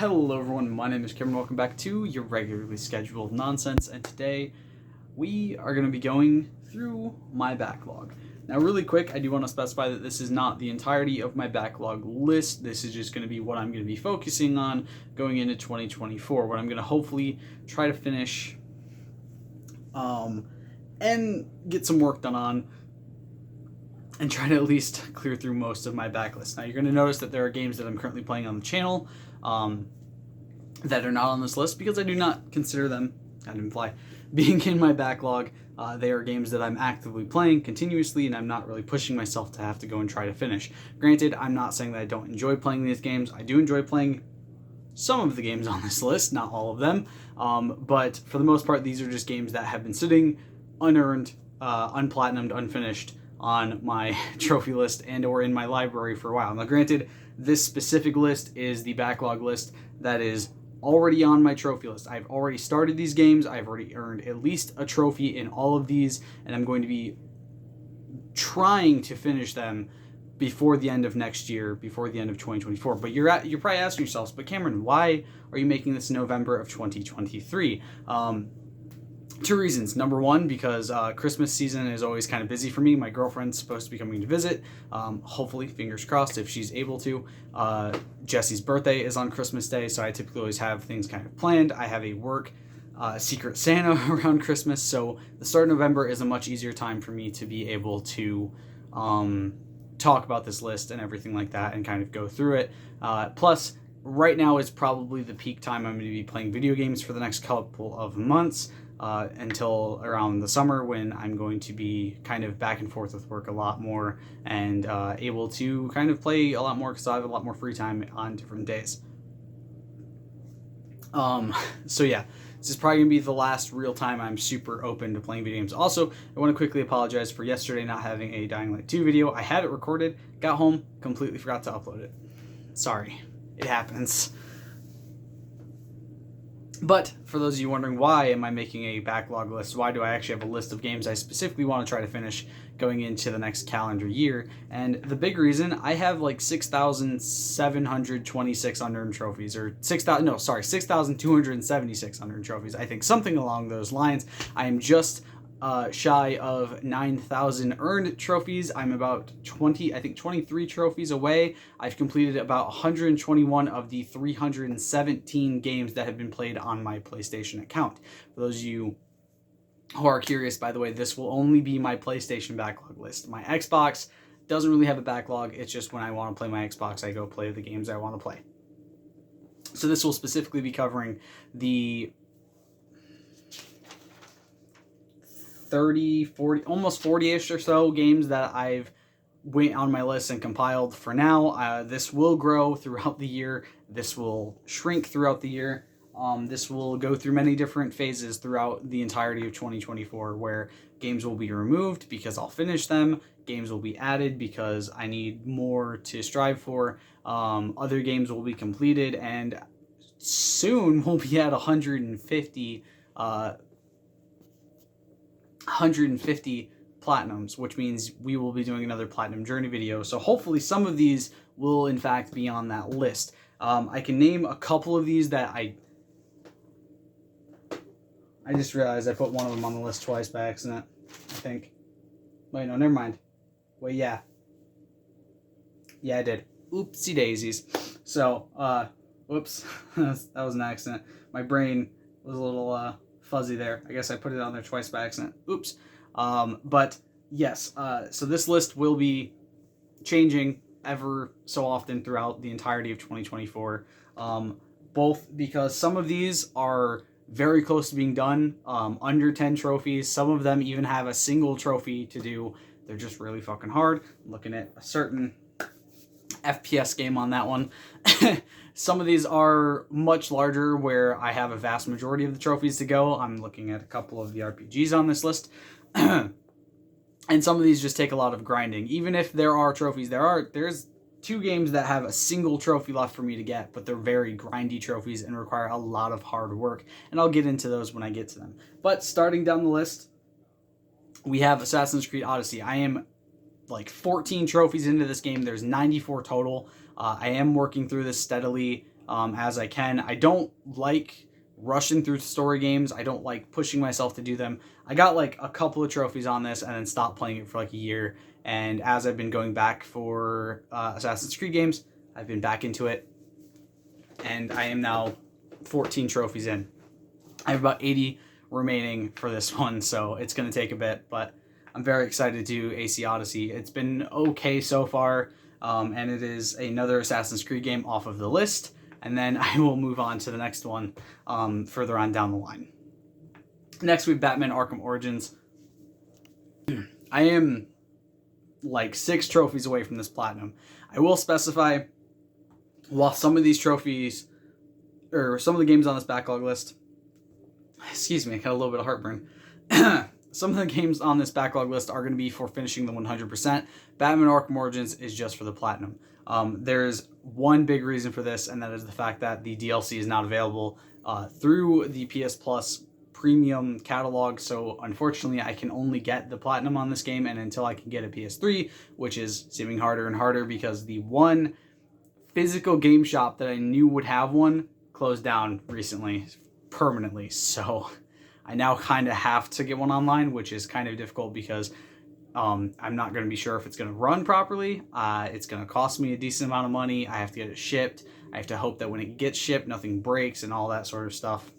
Hello everyone, my name is Cameron. Welcome back to your regularly scheduled nonsense, and today we are going to be going through my backlog. Now really quick, I do want to specify that this is not the entirety of my backlog list. This is just going to be what I'm going to be focusing on going into 2024, what I'm going to hopefully try to finish and get some work done on, and try to at least clear through most of my backlist. Now you're going to notice that there are games that I'm currently playing on the channel that are not on this list because I do not consider them, I didn't imply, being in my backlog. They are games that I'm actively playing continuously, and I'm not really pushing myself to have to go and try to finish. Granted, I'm not saying that I don't enjoy playing these games. I do enjoy playing some of the games on this list, not all of them, but for the most part, these are just games that have been sitting unearned, unplatinumed, unfinished on my trophy list and or in my library for a while. Now granted, this specific list is the backlog list that is already on my trophy list. I've already started these games. I've already earned at least a trophy in all of these, and I'm going to be trying to finish them before the end of next year, before the end of 2024. But you're probably asking yourselves, but Cameron, why are you making this November of 2023? Two reasons. Number one, because Christmas season is always kind of busy for me. My girlfriend's supposed to be coming to visit. Hopefully, fingers crossed, if she's able to. Jesse's birthday is on Christmas Day, so I typically always have things kind of planned. I have a work Secret Santa around Christmas, so the start of November is a much easier time for me to be able to talk about this list and everything like that and kind of go through it. Plus, right now is probably the peak time I'm going to be playing video games for the next couple of months. Until around the summer, when I'm going to be kind of back and forth with work a lot more and able to kind of play a lot more because I have a lot more free time on different days. So yeah, this is probably going to be the last real time I'm super open to playing video games. Also, I want to quickly apologize for yesterday not having a Dying Light 2 video. I had it recorded, got home, completely forgot to upload it. Sorry, it happens. But for those of you wondering, why am I making a backlog list? Why do I actually have a list of games I specifically want to try to finish going into the next calendar year? And the big reason, I have like 6,726 unearned trophies, or 6,276 unearned trophies. I think something along those lines. I am just shy of 9,000 earned trophies. I'm about 23 trophies away. I've completed about 121 of the 317 games that have been played on my PlayStation account. For those of you who are curious, by the way, this will only be my PlayStation backlog list. My Xbox doesn't really have a backlog. It's just when I want to play my Xbox, I go play the games I want to play. So this will specifically be covering the 30, 40, almost 40-ish or so games that I've went on my list and compiled for now. This will grow throughout the year. This will shrink throughout the year. This will go through many different phases throughout the entirety of 2024, where games will be removed because I'll finish them. Games will be added because I need more to strive for. Other games will be completed, and soon we'll be at 150 platinums, which means we will be doing another platinum journey video. So hopefully some of these will in fact be on that list. I can name a couple of these that I just realized I put one of them on the list twice by accident, I think. Wait, no, never mind. Wait, yeah, I did. Oopsie daisies. So, whoops, that was an accident. My brain was a little fuzzy there. I guess I put it on there twice by accident. Oops. But yes, so this list will be changing ever so often throughout the entirety of 2024. Both because some of these are very close to being done, under 10 trophies. Some of them even have a single trophy to do. They're just really fucking hard. I'm looking at a certain FPS game on that one. Some of these are much larger, where I have a vast majority of the trophies to go. I'm looking at a couple of the RPGs on this list. And some of these just take a lot of grinding. Even if there are trophies, there's 2 games that have a single trophy left for me to get, but they're very grindy trophies and require a lot of hard work. And I'll get into those when I get to them. But starting down the list, we have Assassin's Creed Odyssey. I am like 14 trophies into this game. There's 94 total. I am working through this steadily. as I can. I don't like rushing through story games. I don't like pushing myself to do them. I got like a couple of trophies on this and then stopped playing it for like a year. And as I've been going back for Assassin's Creed games, I've been back into it. And I am now 14 trophies in. I have about 80 remaining for this one, so it's going to take a bit, but I'm very excited to do AC Odyssey. It's been okay so far, and it is another Assassin's Creed game off of the list, and then I will move on to the next one further on down the line. Next, we have Batman Arkham Origins. I am like 6 trophies away from this platinum. I will specify, while some of these trophies, or some of the games on this backlog list, excuse me, I got a little bit of heartburn. Some of the games on this backlog list are going to be for finishing the 100%. Batman Arkham Origins is just for the platinum. There's one big reason for this, and that is the fact that the DLC is not available through the PS Plus premium catalog. So unfortunately, I can only get the platinum on this game, and until I can get a PS3, which is seeming harder and harder because the one physical game shop that I knew would have one closed down recently, permanently. So I now kind of have to get one online, which is kind of difficult because I'm not going to be sure if it's going to run properly. It's going to cost me a decent amount of money. I have to get it shipped. I have to hope that when it gets shipped, nothing breaks and all that sort of stuff.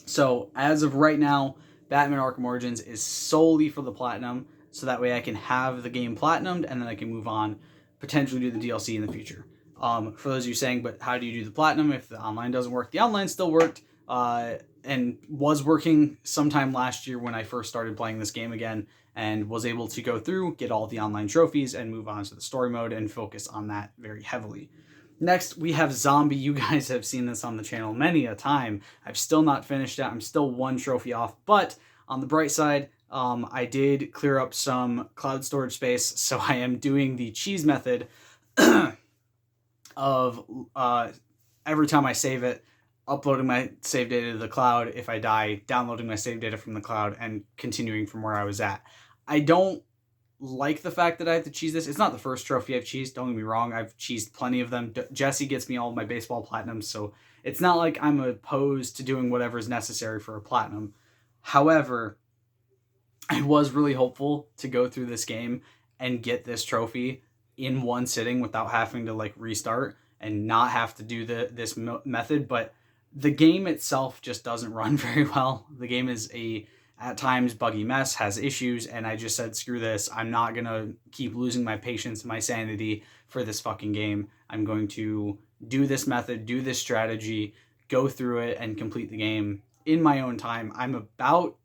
So as of right now, Batman Arkham Origins is solely for the platinum, so that way I can have the game platinumed and then I can move on, potentially do the DLC in the future. For those of you saying, but how do you do the platinum if the online doesn't work? The online still worked and was working sometime last year when I first started playing this game again, and was able to go through, get all the online trophies, and move on to the story mode and focus on that very heavily. Next, we have Zombie. You guys have seen this on the channel many a time. I've still not finished it. I'm still 1 trophy off, but on the bright side, I did clear up some cloud storage space, so I am doing the cheese method of every time I save it, uploading my save data to the cloud. If I die, downloading my save data from the cloud and continuing from where I was at. I don't like the fact that I have to cheese this. It's not the first trophy I've cheesed, don't get me wrong. I've cheesed plenty of them. Jesse gets me all of my baseball platinums, so it's not like I'm opposed to doing whatever is necessary for a platinum. However, I was really hopeful to go through this game and get this trophy in one sitting without having to like restart and not have to do this method, but the game itself just doesn't run very well. The game is at times buggy mess, has issues, and I just said, screw this. I'm not going to keep losing my patience and my sanity for this fucking game. I'm going to do this method, do this strategy, go through it, and complete the game in my own time. I'm about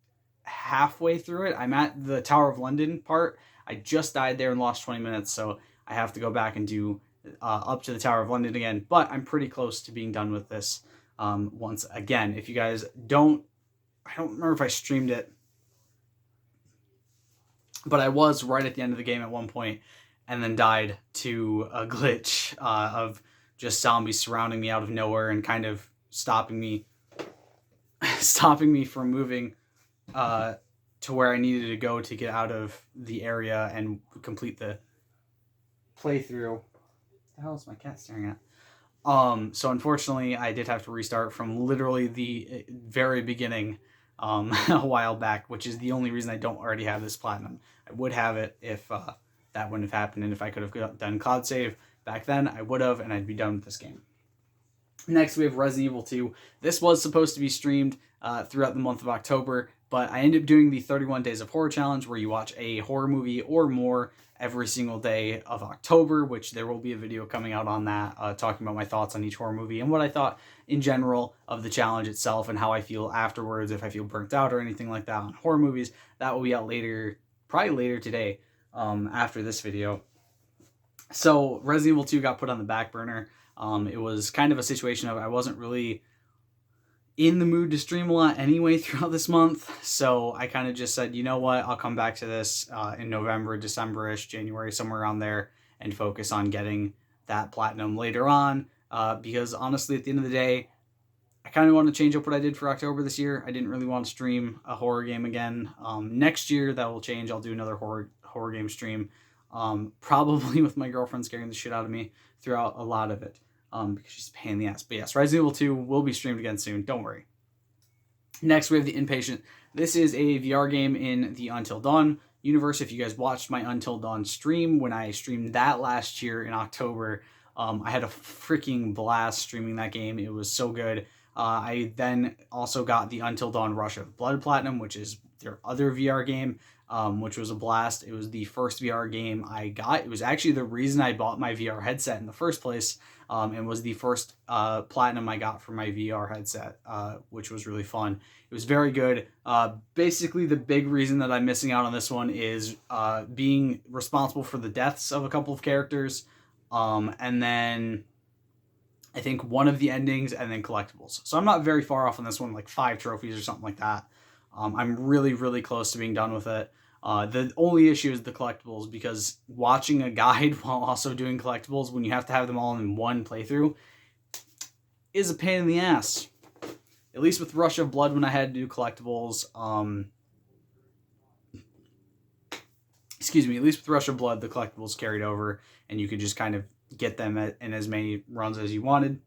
halfway through it. I'm at the Tower of London part. I just died there and lost 20 minutes, so I have to go back and do up to the Tower of London again, but I'm pretty close to being done with this once again. If you guys I don't remember if I streamed it, but I was right at the end of the game at one point and then died to a glitch of just zombies surrounding me out of nowhere and kind of stopping me from moving to where I needed to go to get out of the area and complete the playthrough. What the hell is my cat staring at? So unfortunately, I did have to restart from literally the very beginning a while back, which is the only reason I don't already have this platinum. I would have it if that wouldn't have happened, and if I could have done cloud save back then, I would have, and I'd be done with this game. Next, we have Resident Evil 2. This was supposed to be streamed throughout the month of October, but I ended up doing the 31 Days of Horror Challenge, where you watch a horror movie or more every single day of October, which there will be a video coming out on that, talking about my thoughts on each horror movie and what I thought in general of the challenge itself and how I feel afterwards, if I feel burnt out or anything like that on horror movies. That will be out later, probably later today, after this video. So Resident Evil 2 got put on the back burner. It was kind of a situation of I wasn't really in the mood to stream a lot anyway throughout this month, so I kind of just said, you know what, I'll come back to this in November, December-ish, January, somewhere around there, and focus on getting that platinum later on, because honestly, at the end of the day, I kind of want to change up what I did for October this year. I didn't really want to stream a horror game again. Next year, that will change. I'll do another horror game stream, probably with my girlfriend scaring the shit out of me throughout a lot of it. because she's a pain in the ass. But yes, Resident Evil 2 will be streamed again soon. Don't worry. Next, we have The Inpatient. This is a VR game in the Until Dawn universe. If you guys watched my Until Dawn stream, when I streamed that last year in October, I had a freaking blast streaming that game. It was so good. I then also got the Until Dawn Rush of Blood Platinum, which is their other VR game, which was a blast. It was the first VR game I got. It was actually the reason I bought my VR headset in the first place, and was the first Platinum I got for my VR headset, which was really fun. It was very good. Basically, the big reason that I'm missing out on this one is being responsible for the deaths of a couple of characters, and then I think one of the endings, and then collectibles. So I'm not very far off on this one, like 5 trophies or something like that. I'm really, really close to being done with it. The only issue is the collectibles, because watching a guide while also doing collectibles when you have to have them all in one playthrough is a pain in the ass. At least with Rush of Blood, when I had to do collectibles, at least with Rush of Blood, the collectibles carried over, and you could just kind of get them in as many runs as you wanted.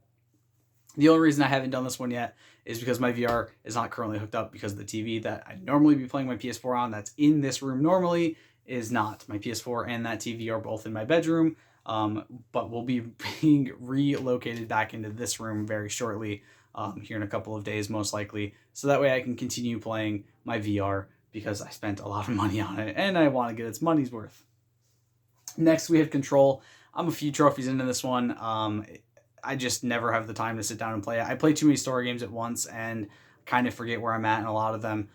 The only reason I haven't done this one yet is because my VR is not currently hooked up, because the TV that I'd normally be playing my PS4 on, that's in this room normally, is not. My PS4 and that TV are both in my bedroom, but will be being relocated back into this room very shortly, here in a couple of days most likely, so that way I can continue playing my VR, because I spent a lot of money on it and I want to get its money's worth. Next, we have Control. I'm a few trophies into this one. I just never have the time to sit down and play it. I play too many story games at once and kind of forget where I'm at in a lot of them.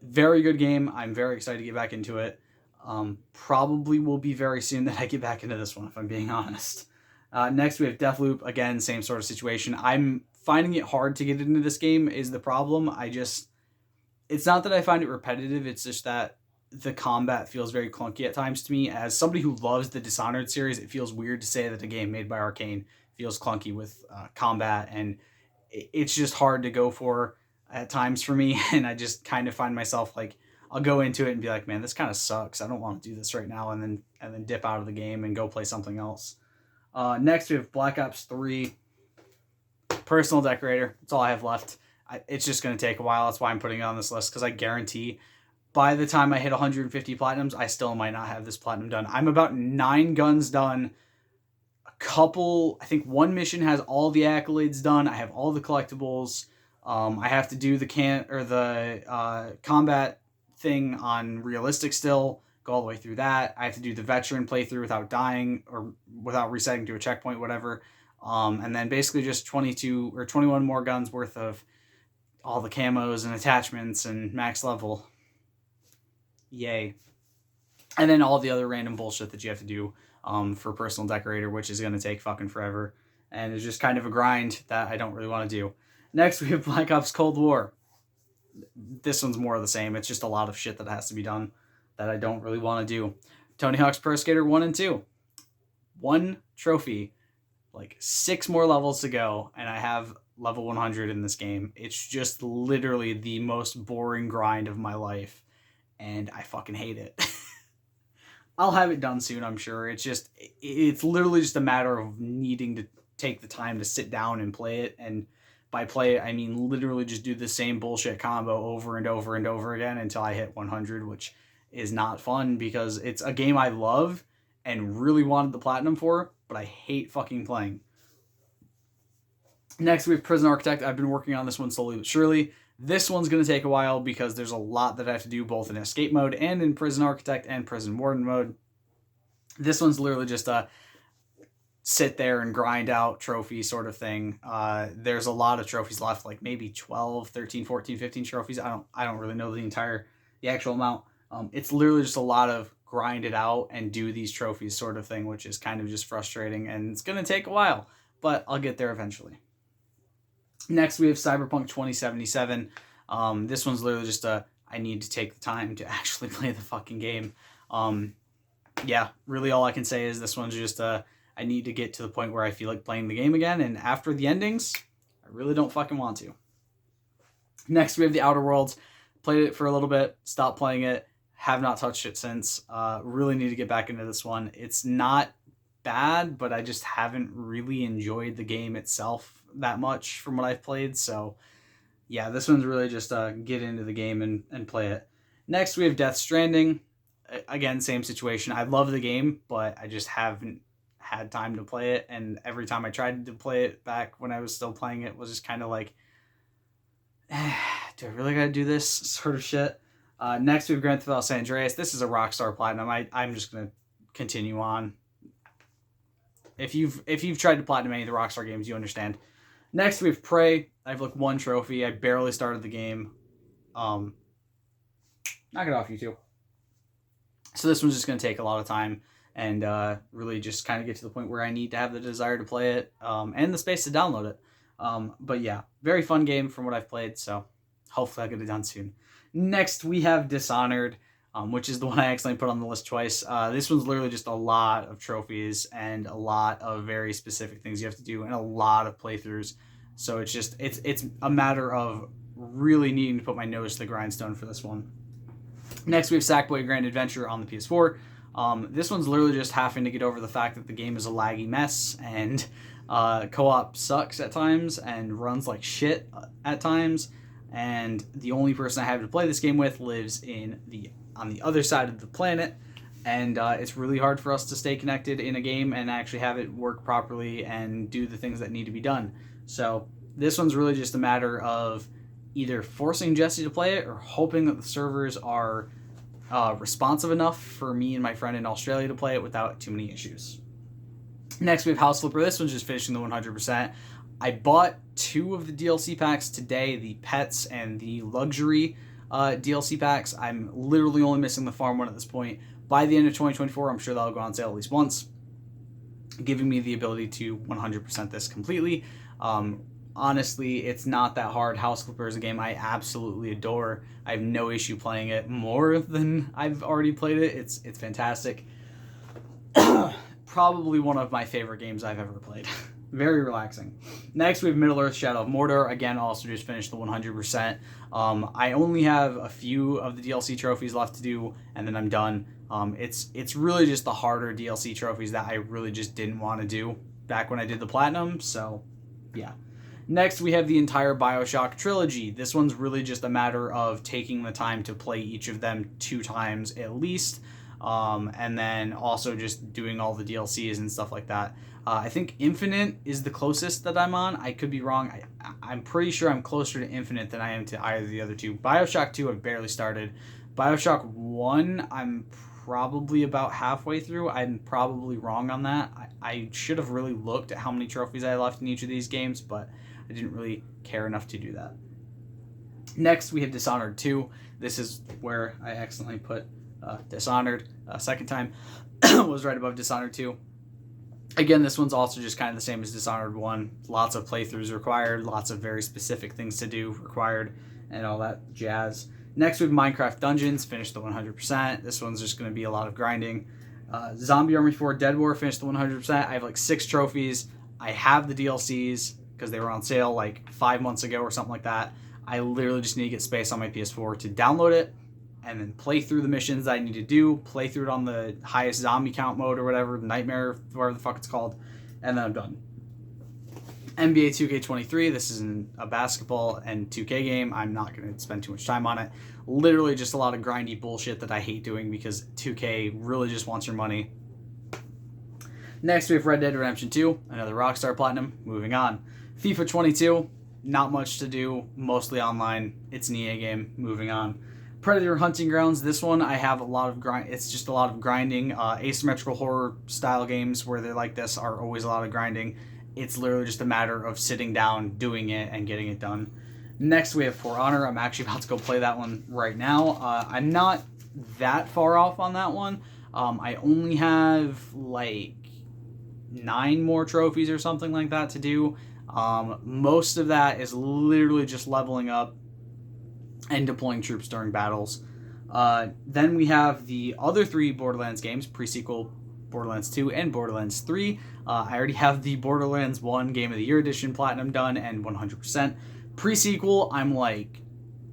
Very good game. I'm very excited to get back into it. Probably will be very soon that I get back into this one, if I'm being honest. Next, we have Deathloop. Again, same sort of situation. I'm finding it hard to get into this game is the problem. It's not that I find it repetitive. It's just that the combat feels very clunky at times to me. As somebody who loves the Dishonored series, it feels weird to say that a game made by Arcane feels clunky with combat, and it's just hard to go for at times for me. And I just kind of find myself like, I'll go into it and be like, man, this kind of sucks. I don't want to do this right now, and then dip out of the game and go play something else. Next, we have Black Ops 3 Personal Decorator. That's all I have left. It's just going to take a while. That's why I'm putting it on this list, because I guarantee by the time I hit 150 platinums, I still might not have this platinum done. I'm about 9 guns done. I think one mission has all the accolades done. I have all the collectibles. I have to do the combat thing on realistic still, go all the way through that. I have to do the veteran playthrough without dying or without resetting to a checkpoint, whatever. And then basically just 22 or 21 more guns worth of all the camos and attachments and max level. Yay. And then all the other random bullshit that you have to do for Personal Decorator, which is going to take fucking forever. And it's just kind of a grind that I don't really want to do. Next, we have Black Ops Cold War. This one's more of the same. It's just a lot of shit that has to be done that I don't really want to do. Tony Hawk's Pro Skater 1 and 2. 1 trophy. Like 6 more levels to go, and I have level 100 in this game. It's just literally the most boring grind of my life, and I fucking hate it. I'll have it done soon, I'm sure. It's literally just a matter of needing to take the time to sit down and play it, and by play it, I mean literally just do the same bullshit combo over and over and over again until I hit 100, which is not fun, because it's a game I love and really wanted the platinum for, but I hate fucking playing. Next, we have Prison Architect. I've been working on this one slowly but surely. This one's going to take a while, because there's a lot that I have to do both in escape mode and in Prison Architect and Prison Warden mode. This one's literally just a sit there and grind out trophy sort of thing. There's a lot of trophies left, like maybe 12, 13, 14, 15 trophies. I don't really know the actual amount. It's literally just a lot of grind it out and do these trophies sort of thing, which is kind of just frustrating, and it's going to take a while, but I'll get there eventually. Next, we have Cyberpunk 2077. This one's literally just I need to take the time to actually play the fucking game. Yeah, really all I can say is this one's just I need to get to the point where I feel like playing the game again, and after the endings, I really don't fucking want to. Next, we have The Outer Worlds. Played it for a little bit, stopped playing it, have not touched it since. Really need to get back into this one. It's not bad, but I just haven't really enjoyed the game itself that much from what I've played. So yeah, this one's really just get into the game and play it. Next, we have Death Stranding. Again, same situation. I love the game, but I just haven't had time to play it. And every time I tried to play it back when I was still playing it, was just kind of like, do I really gotta do this sort of shit? Next, we have Grand Theft Auto San Andreas. This is a Rockstar Platinum. I'm just gonna continue on. If you've tried to platinum any of the Rockstar games, you understand. Next, we have Prey. I have like 1 trophy. I barely started the game. Knock it off, you two. So this one's just going to take a lot of time and really just kind of get to the point where I need to have the desire to play it and the space to download it. But yeah, very fun game from what I've played, so hopefully I'll get it done soon. Next, we have Dishonored, which is the one I accidentally put on the list twice. This one's literally just a lot of trophies and a lot of very specific things you have to do and a lot of playthroughs. So it's a matter of really needing to put my nose to the grindstone for this one. Next, we have Sackboy Grand Adventure on the PS4. This one's literally just having to get over the fact that the game is a laggy mess and co-op sucks at times and runs like shit at times. And the only person I have to play this game with lives on the other side of the planet. And it's really hard for us to stay connected in a game and actually have it work properly and do the things that need to be done. So this one's really just a matter of either forcing Jesse to play it or hoping that the servers are responsive enough for me and my friend in Australia to play it without too many issues. Next, we have House Flipper. This one's just finishing the 100%. I bought 2 of the DLC packs today, the Pets and the Luxury DLC packs. I'm literally only missing the farm one at this point. By the end of 2024, I'm sure that'll go on sale at least once, giving me the ability to 100% this completely. Honestly, it's not that hard. House Flipper is a game I absolutely adore. I have no issue playing it more than I've already played it. It's fantastic. Probably one of my favorite games I've ever played. Very relaxing. Next, we have Middle-earth: Shadow of Mordor. Again, also just finished the 100%. I only have a few of the DLC trophies left to do, and then I'm done. It's really just the harder DLC trophies that I really just didn't want to do back when I did the Platinum, so yeah. Next, we have the entire BioShock trilogy. This one's really just a matter of taking the time to play each of them 2 times at least, and then also just doing all the DLCs and stuff like that. I think Infinite is the closest that I'm on. I could be wrong. I'm pretty sure I'm closer to Infinite than I am to either of the other 2. BioShock 2, I've barely started. BioShock 1, I'm probably about halfway through. I'm probably wrong on that. I should have really looked at how many trophies I left in each of these games, but I didn't really care enough to do that. Next, we have Dishonored 2. This is where I accidentally put Dishonored a second time. Was right above Dishonored 2. Again, this one's also just kind of the same as Dishonored 1. Lots of playthroughs required, lots of very specific things to do required, and all that jazz. Next, we have Minecraft Dungeons, finished the 100%. This one's just going to be a lot of grinding. Zombie Army 4 Dead War, finished the 100%. I have like 6 trophies. I have the DLCs because they were on sale like 5 months ago or something like that. I literally just need to get space on my PS4 to download it and then play through the missions that I need to do, play through it on the highest zombie count mode or whatever, Nightmare, whatever the fuck it's called, and then I'm done. NBA 2K23, this is a basketball and 2K game. I'm not going to spend too much time on it. Literally just a lot of grindy bullshit that I hate doing because 2K really just wants your money. Next, we have Red Dead Redemption 2, another Rockstar Platinum. Moving on. FIFA 22, not much to do, mostly online. It's an EA game. Moving on. Predator Hunting Grounds, this one I have a lot of grind. It's just a lot of grinding. Asymmetrical horror style games where they're like this are always a lot of grinding. It's literally just a matter of sitting down, doing it, and getting it done. Next, we have For Honor. I'm actually about to go play that one right now. I'm not that far off on that one. I only have like 9 more trophies or something like that to do. Most of that is literally just leveling up and deploying troops during battles. Then we have the other 3 Borderlands games, pre-sequel Borderlands 2 and Borderlands 3. I already have the Borderlands 1 Game of the Year Edition Platinum done and 100%. Pre-sequel, I'm like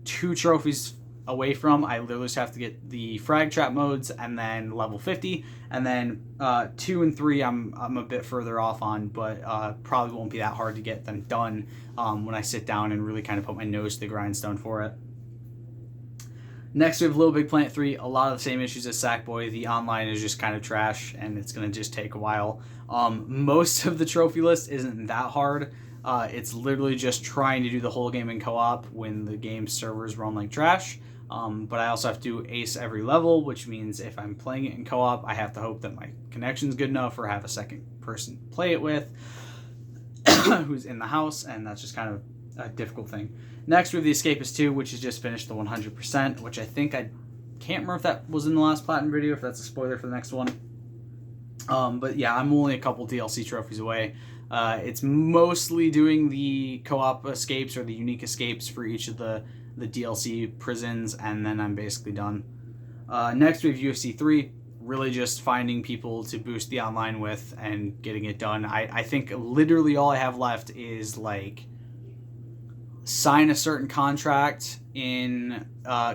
2 trophies away from. I literally just have to get the frag trap modes and then level 50, and then 2 and 3 I'm a bit further off on, but probably won't be that hard to get them done when I sit down and really kind of put my nose to the grindstone for it. Next, we have Little Big Planet 3. A lot of the same issues as Sackboy. The online is just kind of trash, and it's going to just take a while. Most of the trophy list isn't that hard. It's literally just trying to do the whole game in co-op when the game servers run like trash. But I also have to ace every level, which means if I'm playing it in co-op, I have to hope that my connection's good enough or have a second person play it with who's in the house, and that's just kind of a difficult thing. Next, we have The Escapist 2, which has just finished the 100%, which I think I can't remember if that was in the last Platinum video, if that's a spoiler for the next one. But yeah, I'm only a couple DLC trophies away. It's mostly doing the co-op escapes or the unique escapes for each of the DLC prisons, and then I'm basically done. Next, we have UFC 3. Really just finding people to boost the online with and getting it done. I think literally all I have left is like sign a certain contract in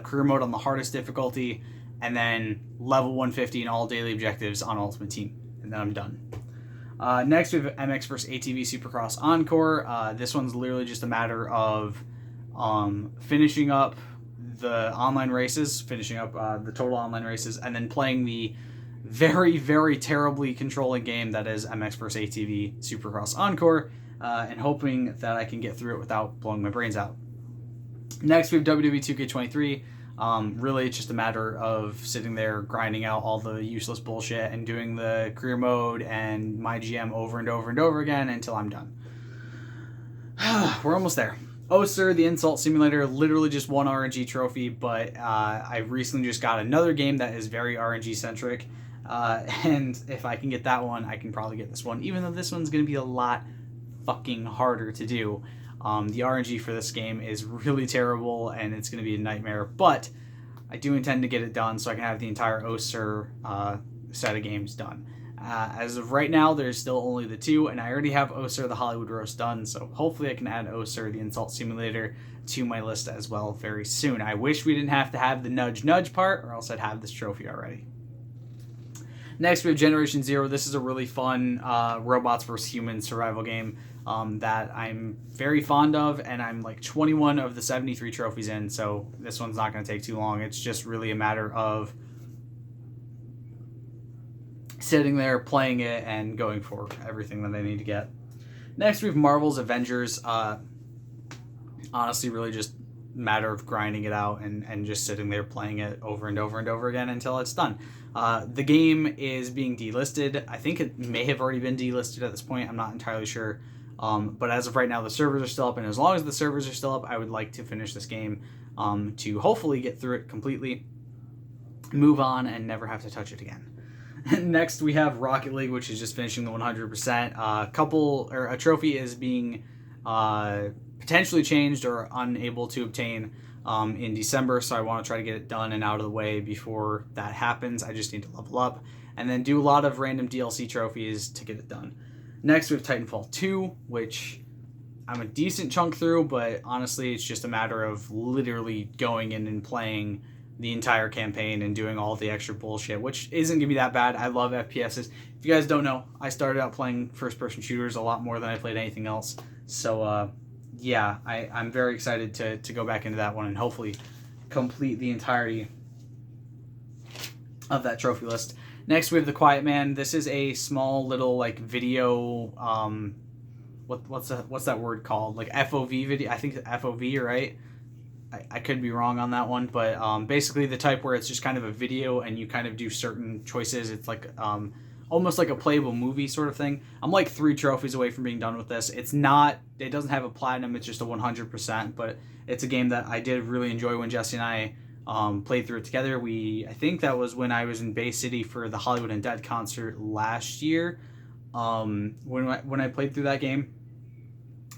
career mode on the hardest difficulty, and then level 150 in all daily objectives on Ultimate Team, and then I'm done. Next, we have MX vs. ATV Supercross Encore. This one's literally just a matter of finishing up the online races, finishing up the total online races, and then playing the very, very terribly controlling game that is MX vs. ATV Supercross Encore, and hoping that I can get through it without blowing my brains out. Next, we have WWE 2K23. Really, it's just a matter of sitting there grinding out all the useless bullshit and doing the career mode and my GM over and over and over again until I'm done. We're almost there. Oster, the Insult Simulator, literally just one RNG trophy, but I recently just got another game that is very RNG centric, and if I can get that one, I can probably get this one, even though this one's going to be a lot fucking harder to do. The RNG for this game is really terrible, and it's going to be a nightmare, but I do intend to get it done so I can have the entire Oster set of games done. As of right now, there's still only the 2, and I already have Oster the Hollywood Roast done, so hopefully I can add Oster the Insult Simulator to my list as well very soon. I wish we didn't have to have the nudge part, or else I'd have this trophy already. Next, we have Generation Zero. This is a really fun robots vs. humans survival game that I'm very fond of, and I'm like 21 of the 73 trophies in, so this one's not going to take too long. It's just really a matter of sitting there, playing it, and going for everything that I need to get. Next, we have Marvel's Avengers. Honestly, really just a matter of grinding it out and just sitting there playing it over and over and over again until it's done. The game is being delisted. I think it may have already been delisted at this point. I'm not entirely sure. But as of right now, the servers are still up, and as long as the servers are still up, I would like to finish this game to hopefully get through it completely, move on, and never have to touch it again. Next, we have Rocket League, which is just finishing the 100%. A trophy is being potentially changed or unable to obtain in December, so I want to try to get it done and out of the way before that happens. I just need to level up and then do a lot of random DLC trophies to get it done. Next, we have Titanfall 2, which I'm a decent chunk through, but honestly, it's just a matter of literally going in and playing the entire campaign and doing all the extra bullshit, which isn't going to be that bad. I love FPSs. If you guys don't know, I started out playing first-person shooters a lot more than I played anything else. So, yeah, I'm very excited to go back into that one and hopefully complete the entirety of that trophy list. Next, we have The Quiet Man. This is a small little, like, video, what's that word called? Like, FOV video? I think it's FOV, right? I could be wrong on that one, but basically the type where it's just kind of a video and you kind of do certain choices. It's like almost like a playable movie sort of thing. I'm like 3 trophies away from being done with this. It doesn't have a platinum, it's just a 100%, but it's a game that I did really enjoy when Jesse and I played through it together. I think that was when I was in Bay City for the Hollywood Undead concert last year. When I played through that game,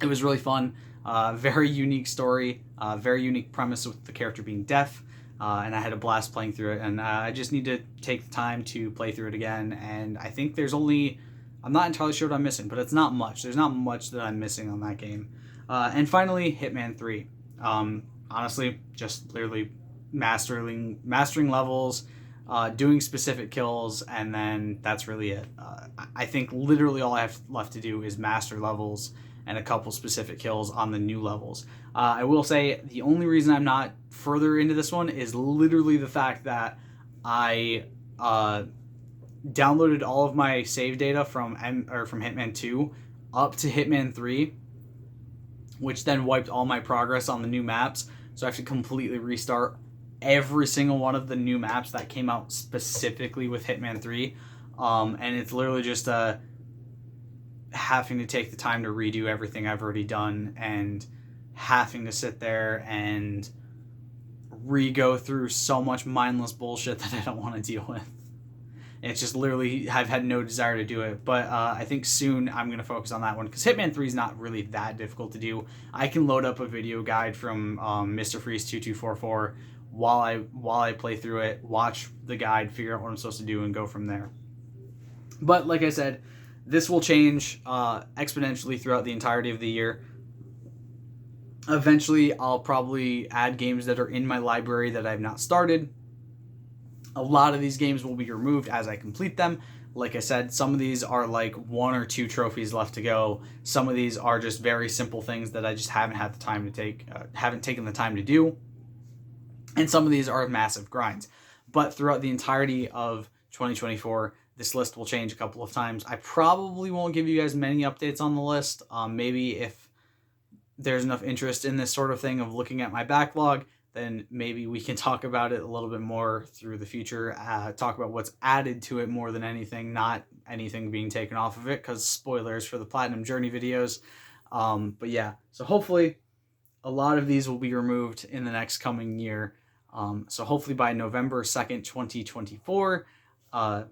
it was really fun. Very unique story, very unique premise with the character being deaf, and I had a blast playing through it, and I just need to take the time to play through it again, and I think I'm not entirely sure what I'm missing, but it's not much. There's not much that I'm missing on that game. And finally, Hitman 3. Honestly, just literally mastering levels, doing specific kills, and then that's really it. I think literally all I have left to do is master levels and a couple specific kills on the new levels. I will say the only reason I'm not further into this one is literally the fact that I downloaded all of my save data from Hitman 2 up to Hitman 3, which then wiped all my progress on the new maps. So I have to completely restart every single one of the new maps that came out specifically with Hitman 3. And it's literally just having to take the time to redo everything I've already done and having to sit there and re-go through so much mindless bullshit that I don't want to deal with. It's just literally, I've had no desire to do it. But I think soon I'm going to focus on that one, because Hitman 3 is not really that difficult to do. I can load up a video guide from Mr. Freeze 2244 while I play through it, watch the guide, figure out what I'm supposed to do, and go from there. But like I said, this will change exponentially throughout the entirety of the year. Eventually, I'll probably add games that are in my library that I've not started. A lot of these games will be removed as I complete them. Like I said, some of these are like 1 or 2 trophies left to go. Some of these are just very simple things that I just haven't had the time to take, haven't taken the time to do. And some of these are massive grinds. But throughout the entirety of 2024, this list will change a couple of times. I probably won't give you guys many updates on the list. Maybe if there's enough interest in this sort of thing of looking at my backlog, then maybe we can talk about it a little bit more through the future. Talk about what's added to it more than anything, not anything being taken off of it, because spoilers for the Platinum Journey videos. But yeah, so hopefully a lot of these will be removed in the next coming year. So hopefully by November 2nd, 2024,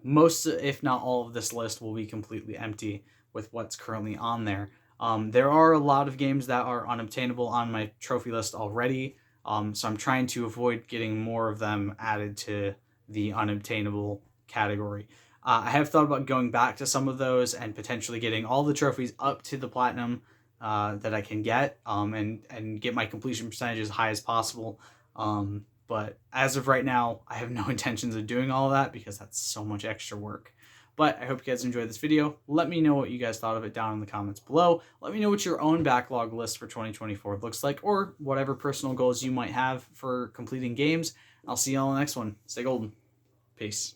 most, if not all of this list will be completely empty with what's currently on there. There are a lot of games that are unobtainable on my trophy list already. So I'm trying to avoid getting more of them added to the unobtainable category. I have thought about going back to some of those and potentially getting all the trophies up to the platinum that I can get, and get my completion percentage as high as possible. But as of right now, I have no intentions of doing all of that because that's so much extra work. But I hope you guys enjoyed this video. Let me know what you guys thought of it down in the comments below. Let me know what your own backlog list for 2024 looks like, or whatever personal goals you might have for completing games. I'll see you all in the next one. Stay golden. Peace.